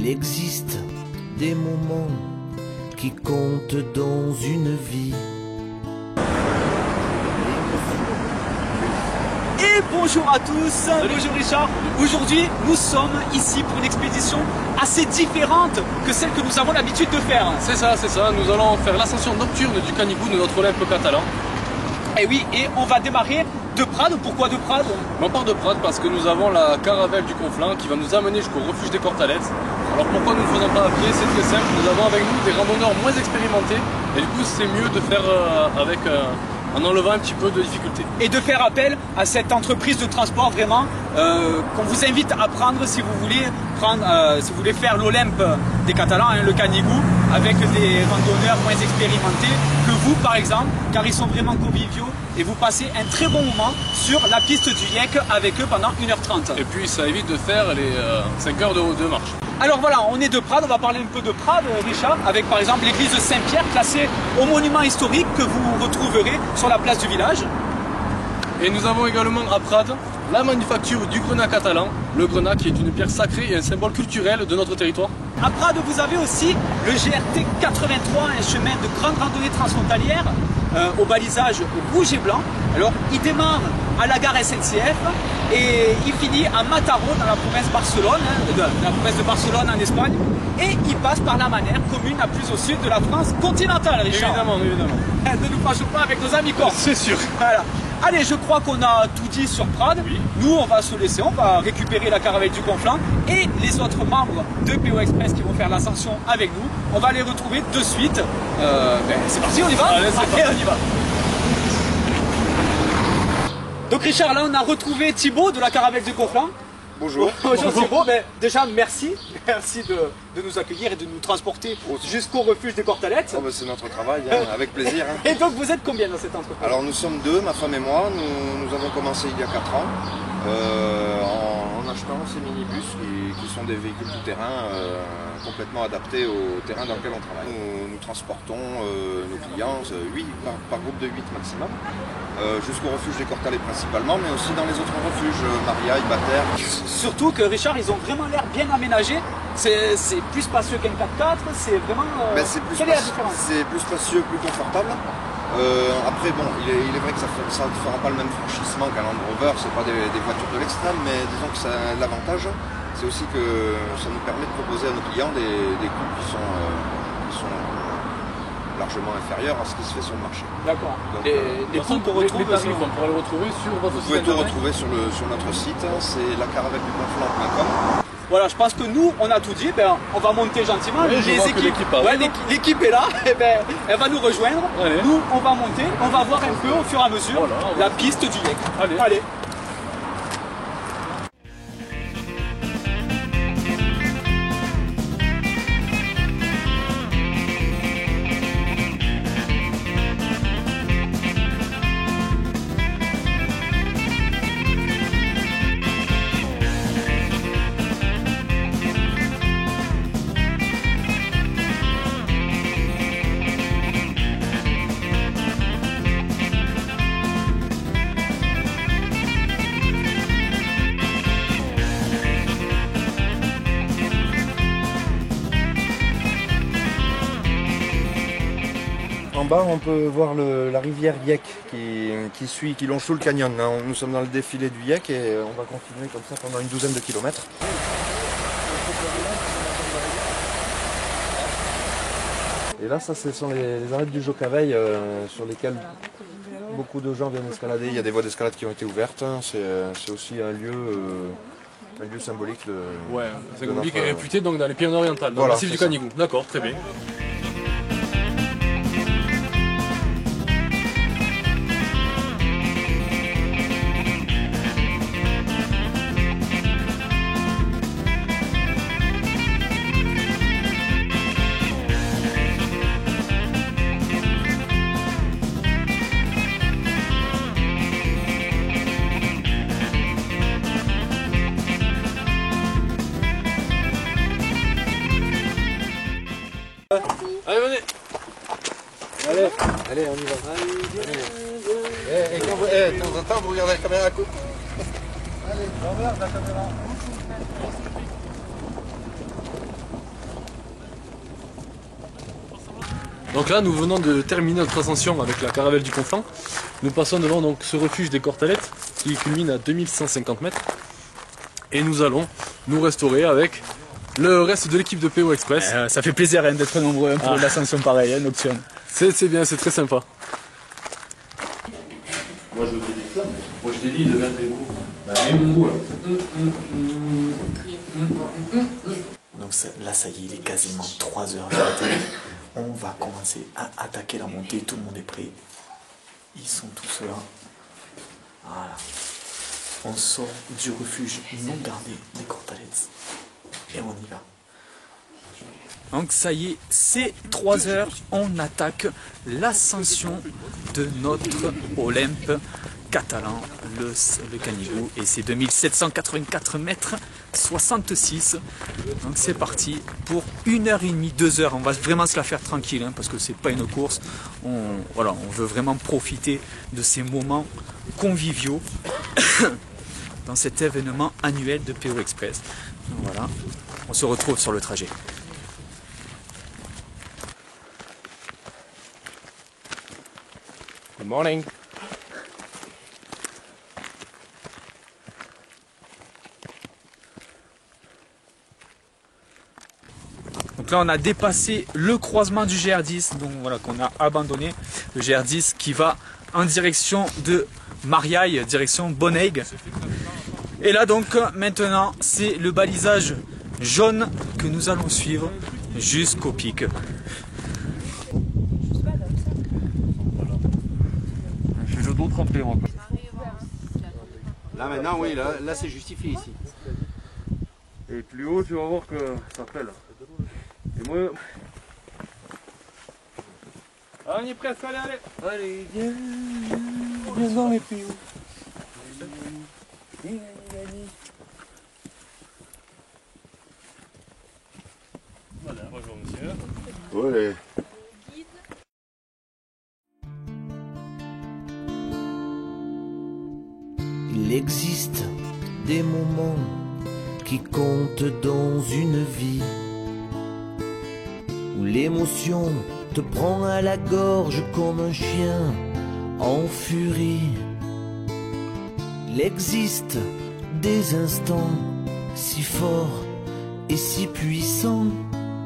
Il existe des moments qui comptent dans une vie. Et bonjour à tous. Salut. Bonjour Richard. Aujourd'hui, nous sommes ici pour une expédition assez différente que celle que nous avons l'habitude de faire. C'est ça. Nous allons faire l'ascension nocturne du Canigou de notre Olympe catalan. Et oui, et on va démarrer de Prades. Pourquoi de Prades? On part de Prades parce que nous avons la caravelle du Conflent qui va nous amener jusqu'au refuge des Cortalettes. Alors pourquoi nous ne faisons pas à pied? C'est très simple, nous avons avec nous des randonneurs moins expérimentés et du coup c'est mieux de faire en enlevant un petit peu de difficulté. Et de faire appel à cette entreprise de transport vraiment qu'on vous invite à prendre si vous voulez faire l'Olympe des Catalans, hein, le Canigou, avec des randonneurs moins expérimentés que vous par exemple, car ils sont vraiment conviviaux et vous passez un très bon moment sur la piste du Yek avec eux pendant 1h30. Et puis ça évite de faire les 5 heures de marche. Alors voilà, on est de Prades, on va parler un peu de Prades, Richard, avec par exemple l'église de Saint-Pierre, classée au monument historique que vous retrouverez sur la place du village. Et nous avons également à Prades la manufacture du grenat catalan, le grenat qui est une pierre sacrée et un symbole culturel de notre territoire. À Prades, vous avez aussi le GRT 83, un chemin de grande randonnée transfrontalière au balisage rouge et blanc. Alors, il démarre à la gare SNCF et il finit à Mataró dans la province de Barcelone en Espagne, et il passe par la Manère, commune la plus au sud de la France continentale, Richard. Évidemment. Ne nous fâchons pas avec nos amis corses. C'est sûr. Voilà. Allez, je crois qu'on a tout dit sur Prades. Oui. Nous, on va se laisser, on va récupérer la caravelle du Conflent et les autres membres de PO Express qui vont faire l'ascension avec nous. On va les retrouver de suite. C'est parti, on y va? Allez, c'est parti. On y va. Donc Richard, là on a retrouvé Thibaut de la caravelle du Conflent. Bonjour. Bonjour Thibaut, déjà merci de nous accueillir et de nous transporter jusqu'au refuge des Cortalettes. Oh, c'est notre travail, hein, avec plaisir. Hein. Et donc vous êtes combien dans cette entreprise? Alors nous sommes deux, ma femme et moi. Nous avons commencé il y a 4 ans en achetant ces minibus qui sont des véhicules tout-terrain complètement adaptés au terrain dans lequel on travaille. Nous transportons nos clients, 8 par groupe de 8 maximum. Jusqu'au refuge des Cortalettes principalement, mais aussi dans les autres refuges, Mariaille, Bataire. Surtout que Richard, ils ont vraiment l'air bien aménagés. C'est plus spacieux qu'un 4x4, c'est vraiment... quelle est la différence? C'est plus spacieux, plus confortable. Après bon, il est vrai que ça ne fera pas le même franchissement qu'un Land Rover, c'est pas des voitures de l'extrême, mais disons que l'avantage, c'est aussi que ça nous permet de proposer à nos clients des coûts qui sont largement inférieurs à ce qui se fait sur le marché. D'accord. Les coûts qu'on retrouve, on pourra les retrouver sur votre site. Vous pouvez tout retrouver sur notre site, c'est lacaravelleduconflent.com. Voilà, je pense que nous, on a tout dit, on va monter gentiment. Oui, l'équipe est là, elle va nous rejoindre. Allez. Nous, on va monter, on va voir un peu au fur et à mesure la piste du Yek. Allez. En bas, on peut voir la rivière Yek qui longe tout le canyon. Nous sommes dans le défilé du Yek et on va continuer comme ça pendant une douzaine de kilomètres. Et là, ça, ce sont les arêtes du Jocaveil sur lesquelles beaucoup de gens viennent escalader. Il y a des voies d'escalade qui ont été ouvertes. C'est aussi un lieu symbolique. Ouais, c'est symbolique et réputé donc dans les Pyrénées-Orientales, dans le massif du Canigou. D'accord, très bien. Allez, venez. Allez, on y va. Et quand vous, de temps en temps, vous regardez la caméra à coup. Allez, on regarde la caméra. Donc là, nous venons de terminer notre ascension avec la caravelle du Conflent. Nous passons devant donc ce refuge des Cortalettes qui culmine à 2150 mètres. Et nous allons nous restaurer avec le reste de l'équipe de PO Express. Ça fait plaisir hein, d'être nombreux pour l'ascension pareille, hein, nocturne. C'est bien, c'est très sympa. Moi je veux des flammes. Moi je t'ai dit de mettre des gros. Bah mon goût là. Donc là ça y est, il est quasiment 3 heures. On va commencer à attaquer la montée, tout le monde est prêt. Ils sont tous là. Voilà. On sort du refuge non gardé des Cortalettes. Et on y va. Donc ça y est, c'est 3 heures, on attaque l'ascension de notre Olympe catalan, le Canigou, et c'est 2784 mètres 66. Donc c'est parti pour 1h30, 2 heures. On va vraiment se la faire tranquille hein, parce que c'est pas une course. Voilà, on veut vraiment profiter de ces moments conviviaux dans cet événement annuel de PO Express. Donc voilà, on se retrouve sur le trajet. Good morning. Donc là on a dépassé le croisement du GR10, donc voilà qu'on a abandonné, le GR10 qui va en direction de Mariaille, direction Bonnègue. Et là donc maintenant c'est le balisage jaune que nous allons suivre jusqu'au pic. J'ai le dos trempé moi. Là maintenant oui, là c'est justifié ici. Et plus haut tu vas voir que ça pèle. Et moi... Ah, on est prêt, allez. Allez, viens dans les plus hauts. Voilà, bonjour monsieur. Ouais. Il existe des moments qui comptent dans une vie, où l'émotion te prend à la gorge comme un chien en furie. Il existe des instants si forts et si puissants,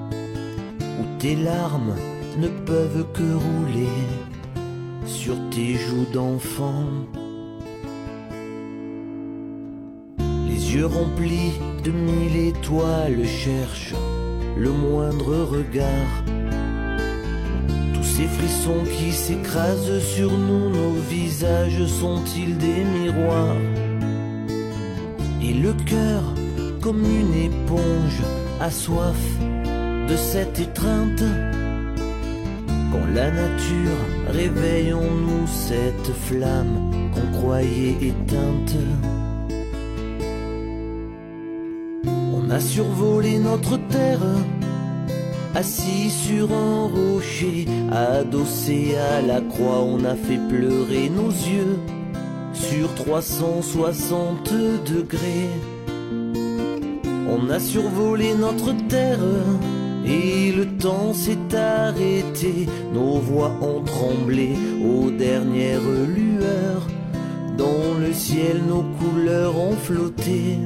où tes larmes ne peuvent que rouler sur tes joues d'enfant. Les yeux remplis de 1000 étoiles cherchent le moindre regard. Tous ces frissons qui s'écrasent sur nous, nos visages sont-ils des miroirs? Et le cœur, comme une éponge, a soif de cette étreinte. Quand la nature réveille en nous cette flamme qu'on croyait éteinte. On a survolé notre terre, assis sur un rocher, adossé à la croix, on a fait pleurer nos yeux sur 360 degrés. On a survolé notre terre et le temps s'est arrêté. Nos voix ont tremblé aux dernières lueurs. Dans le ciel, nos couleurs ont flotté.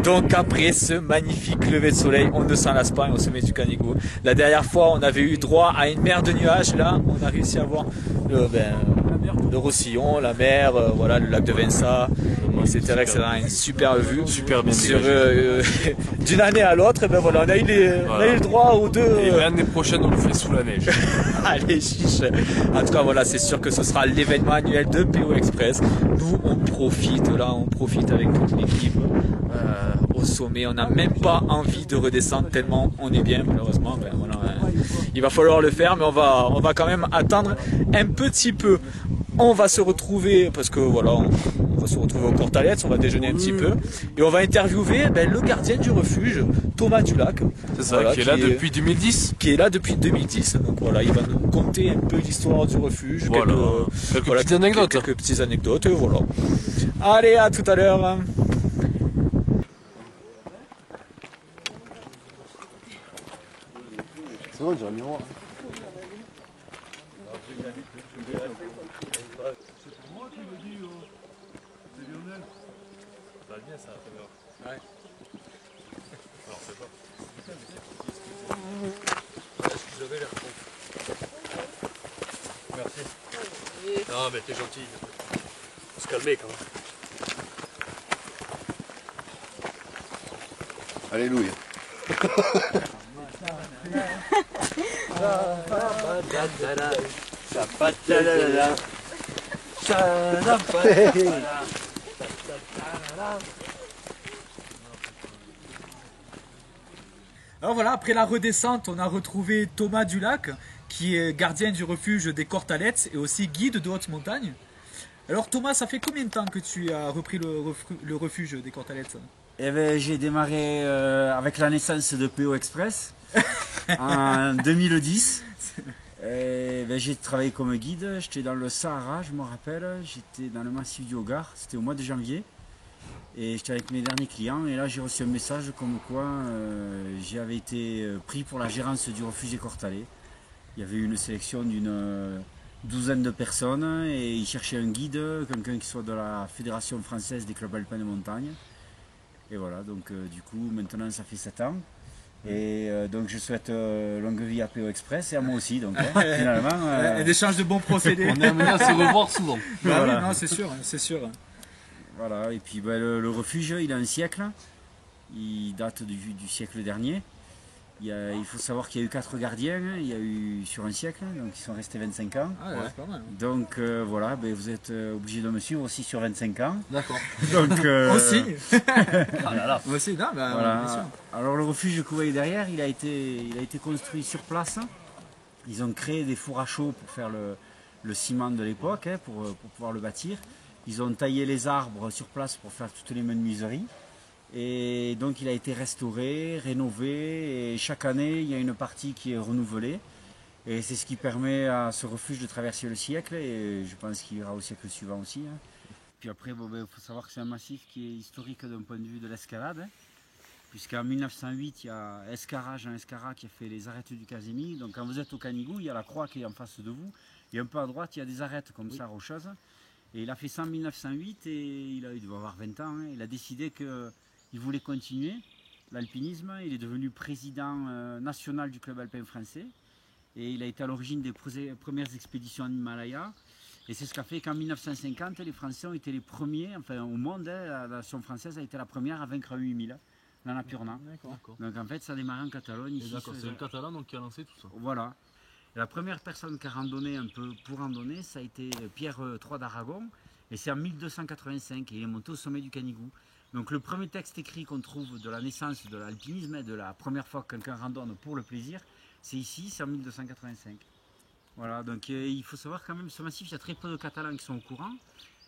Donc après ce magnifique lever de soleil, on ne s'en lasse pas et on se met du Canigou. La dernière fois, on avait eu droit à une mer de nuages. Là, on a réussi à voir le Roussillon, la mer, voilà, le lac de Vinça, etc. etc. Une super vue. Super bien sur d'une année à l'autre. Ben voilà, on a eu le droit aux deux. Et l'année prochaine, on le fait sous la neige. Allez, chiche. En tout cas, voilà, c'est sûr que ce sera l'événement annuel de PO Express. Nous, on profite là, on profite avec toute l'équipe. Au sommet, on n'a même pas envie de redescendre tellement on est bien, malheureusement. Ben voilà, il va falloir le faire, mais on va quand même attendre un petit peu. On va se retrouver, parce que voilà, on va se retrouver au Cortalettes, on va déjeuner un petit peu, et on va interviewer le gardien du refuge, Thomas Dulac. C'est ça, voilà, qui est là depuis 2010. Qui est là depuis 2010, donc voilà, il va nous conter un peu l'histoire du refuge, voilà. Quelques petites anecdotes. Quelques petites anecdotes, et voilà. Allez, à tout à l'heure. C'est vrai, j'ai un miroir. Merci. Non mais t'es gentil. Faut se calmer quand même. Alléluia. Alors voilà, après la redescente, on a retrouvé Thomas Dulac, qui est gardien du refuge des Cortalettes et aussi guide de haute montagne. Alors Thomas, ça fait combien de temps que tu as repris le refuge des Cortalettes? Eh ben, j'ai démarré avec la naissance de PO Express en 2010. Ben, j'ai travaillé comme guide, j'étais dans le Sahara, je me rappelle, j'étais dans le massif du Hogar, c'était au mois de janvier. Et j'étais avec mes derniers clients et là j'ai reçu un message comme quoi j'avais été pris pour la gérance du refuge des Cortalets. Il y avait eu une sélection d'une douzaine de personnes et ils cherchaient un guide, quelqu'un qui soit de la Fédération française des clubs alpins de montagne. Et voilà, donc du coup maintenant ça fait 7 ans. Et donc je souhaite longue vie à PO Express et à moi aussi. Donc finalement, un échange de bons procédés. On est amené à se revoir souvent. Bah voilà. oui, non, c'est sûr, c'est sûr. Voilà, et puis ben, le refuge, il a un siècle. Il date du siècle dernier. Il faut savoir qu'il y a eu 4 gardiens, il y a eu sur un siècle, donc ils sont restés 25 ans. Ah ouais, c'est pas mal. Donc voilà, ben, vous êtes obligé de me suivre aussi sur 25 ans. D'accord. Donc, Aussi. Ah là là. Aussi, non, bah, voilà. bien sûr. Alors le refuge que vous voyez derrière, il a été construit sur place. Ils ont créé des fours à chaud pour faire le ciment de l'époque, hein, pour pouvoir le bâtir. Ils ont taillé les arbres sur place pour faire toutes les menuiseries. Et donc il a été restauré, rénové, et chaque année il y a une partie qui est renouvelée. Et c'est ce qui permet à ce refuge de traverser le siècle, et je pense qu'il ira au siècle suivant aussi. Hein. Puis après, il faut savoir que c'est un massif qui est historique d'un point de vue de l'escalade. Hein, puisqu'en 1908, il y a Jean Escarrat qui a fait les arêtes du Casémie. Donc quand vous êtes au Canigou, il y a la croix qui est en face de vous. Et un peu à droite, il y a des arêtes comme ça, rocheuses. Et il a fait ça en 1908 et il devait avoir 20 ans. Hein. Il a décidé qu'il voulait continuer l'alpinisme. Il est devenu président national du club alpin français. Et il a été à l'origine des premières expéditions en Himalaya. Et c'est ce qu'a fait qu'en 1950, les Français ont été les premiers, enfin au monde, hein, la nation française a été la première à vaincre à 8000 dans la Purna. Donc en fait, ça a démarré en Catalogne. D'accord, c'est le Catalan donc, qui a lancé tout ça. Voilà. Et la première personne qui a randonné un peu pour randonner, ça a été Pierre III d'Aragon. Et c'est en 1285 et il est monté au sommet du Canigou. Donc le premier texte écrit qu'on trouve de la naissance de l'alpinisme, de la première fois que quelqu'un randonne pour le plaisir, c'est ici, c'est en 1285. Voilà, donc il faut savoir quand même, ce massif, il y a très peu de Catalans qui sont au courant.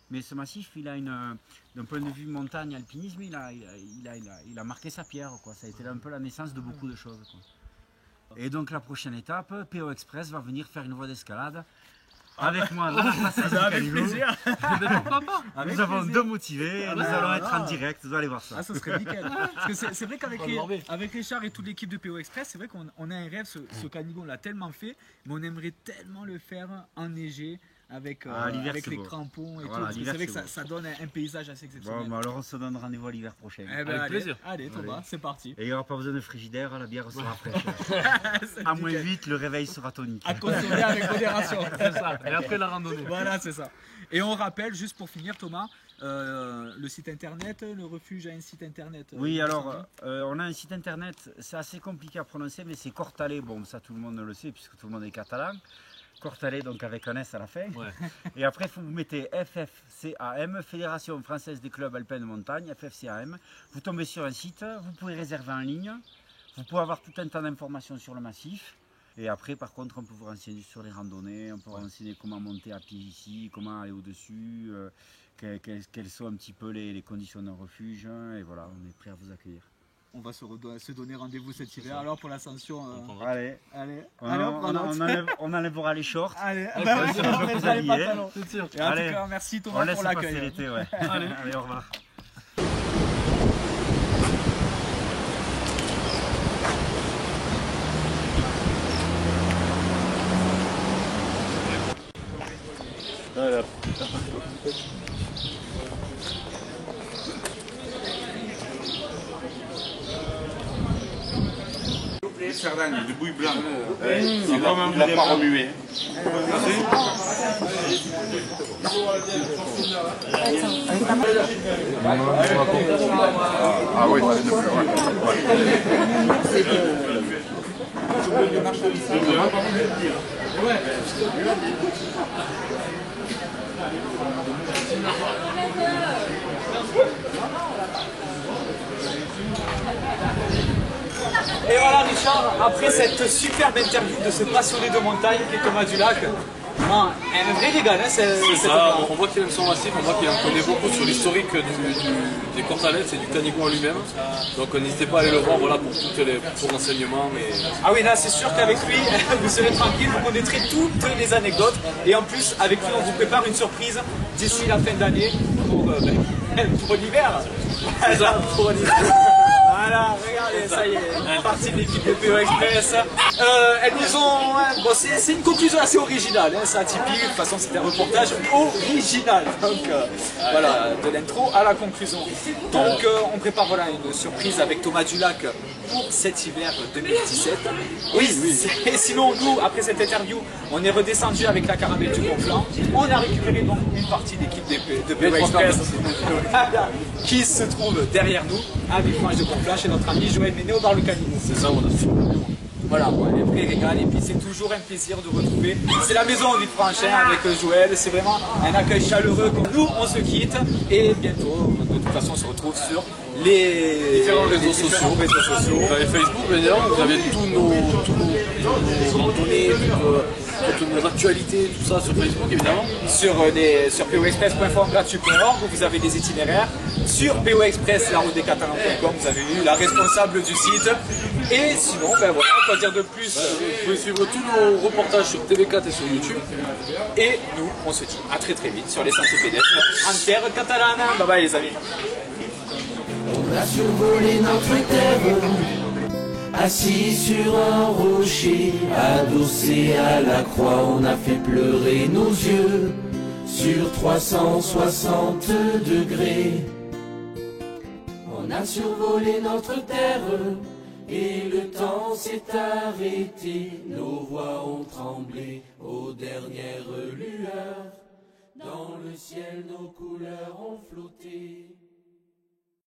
Mais ce massif, il a d'un point de vue montagne, alpinisme, il a marqué sa pierre, quoi. Ça a été un peu la naissance de beaucoup de choses, quoi. Et donc la prochaine étape, PO Express va venir faire une voie d'escalade avec moi dans la place Avec plaisir. Pourquoi pas? Nous avons deux motivés, nous allons être en direct, vous allez voir ça. Ah, ça serait nickel. Parce que c'est vrai qu'avec avec Richard et toute l'équipe de PO Express, c'est vrai qu'on a un rêve, ce Canigou, on l'a tellement fait, mais on aimerait tellement le faire enneigé. Avec les beau. crampons et voilà, tout. C'est vrai que ça donne un paysage assez exceptionnel. Bon, alors on se donne rendez-vous à l'hiver prochain. Eh ben, avec plaisir. Allez, Thomas, c'est parti. Et il n'y aura pas besoin de frigidaire, la bière sera fraîche. À moins 8, le réveil sera tonique. À consommer avec modération. C'est ça. Et après la randonnée. Voilà, c'est ça. Et on rappelle, juste pour finir, Thomas, le site internet, le refuge a un site internet. Oui, alors on a un site internet, c'est assez compliqué à prononcer, mais c'est Cortalet. Bon, ça tout le monde le sait puisque tout le monde est catalan. Cortalet, donc avec un S à la fin. Ouais. Et après, vous mettez FFCAM, Fédération Française des Clubs Alpins de Montagne, FFCAM. Vous tombez sur un site, vous pouvez réserver en ligne. Vous pouvez avoir tout un tas d'informations sur le massif. Et après, par contre, on peut vous renseigner sur les randonnées, on peut vous renseigner comment monter à pied ici, comment aller au-dessus, quelles sont un petit peu les conditions d'un refuge. Et voilà, on est prêt à vous accueillir. On va se donner rendez-vous cet hiver alors pour l'ascension. Allez, on enlèvera les shorts. Allez, on mettra les pantalons. C'est sûr. Et en tout cas, merci Thomas pour l'accueil. On laisse passer l'été, ouais. Allez, au revoir. Sardaigne, du bouille blanc. C'est comme un bout pas remué. Ah oui, c'est de Et voilà Richard, après cette superbe interview de ce passionné de montagne qui est Thomas Dulac, un vrai régal, hein, C'est ça, on voit qu'il aime son massif, on voit qu'il en connaît beaucoup sur l'historique des Cortalettes et du Canigou en lui-même. Donc n'hésitez pas à aller le voir voilà, pour tous les renseignements. Ah oui, là c'est sûr qu'avec lui, vous serez tranquille, vous connaîtrez toutes les anecdotes. Et en plus, avec lui, on vous prépare une surprise d'ici la fin d'année pour l'hiver. Voilà, pour l'hiver. Voilà, regardez, ça y est, partie de l'équipe de PO Express. Elles nous ont... Bon, c'est une conclusion assez originale, hein, c'est atypique, de toute façon c'est un reportage original. Donc voilà, de l'intro à la conclusion. Donc on prépare voilà, une surprise avec Thomas Dulac pour cet hiver 2017. Oui. Et sinon, nous, après cette interview, on est redescendu avec la caravelle du Conflent. On a récupéré donc une partie d'équipe de PO Express qui se trouve derrière nous, avec Franche de Conflent, chez notre ami Joël Méné au bar Le Canigou. C'est ça, on a fait. Voilà, un vrai régal et puis c'est toujours un plaisir de retrouver. C'est la maison de Villefranche avec Joël, c'est vraiment un accueil chaleureux. Nous, on se quitte et bientôt, de toute façon, on se retrouve sur les différents réseaux sociaux. Vous avez Facebook, bien évidemment, vous avez tous nos randonnées, toutes nos actualités, tout ça sur Facebook, évidemment. Sur poexpress.fr gratuit.org, vous avez des itinéraires. Sur POExpress, la route des Catalans.com, vous avez vu la responsable du site. Et sinon, ben voilà, quoi dire de plus. Vous pouvez suivre tous nos reportages sur TV4 et sur YouTube. Et nous, on se dit à très très vite sur les sentiers pédestres en terre catalane. Bye bye les amis. On a survolé notre terre, assis sur un rocher, adossé à la croix, on a fait pleurer nos yeux sur 360 degrés. On a survolé notre terre et le temps s'est arrêté. Nos voix ont tremblé aux dernières lueurs. Dans le ciel, nos couleurs ont flotté.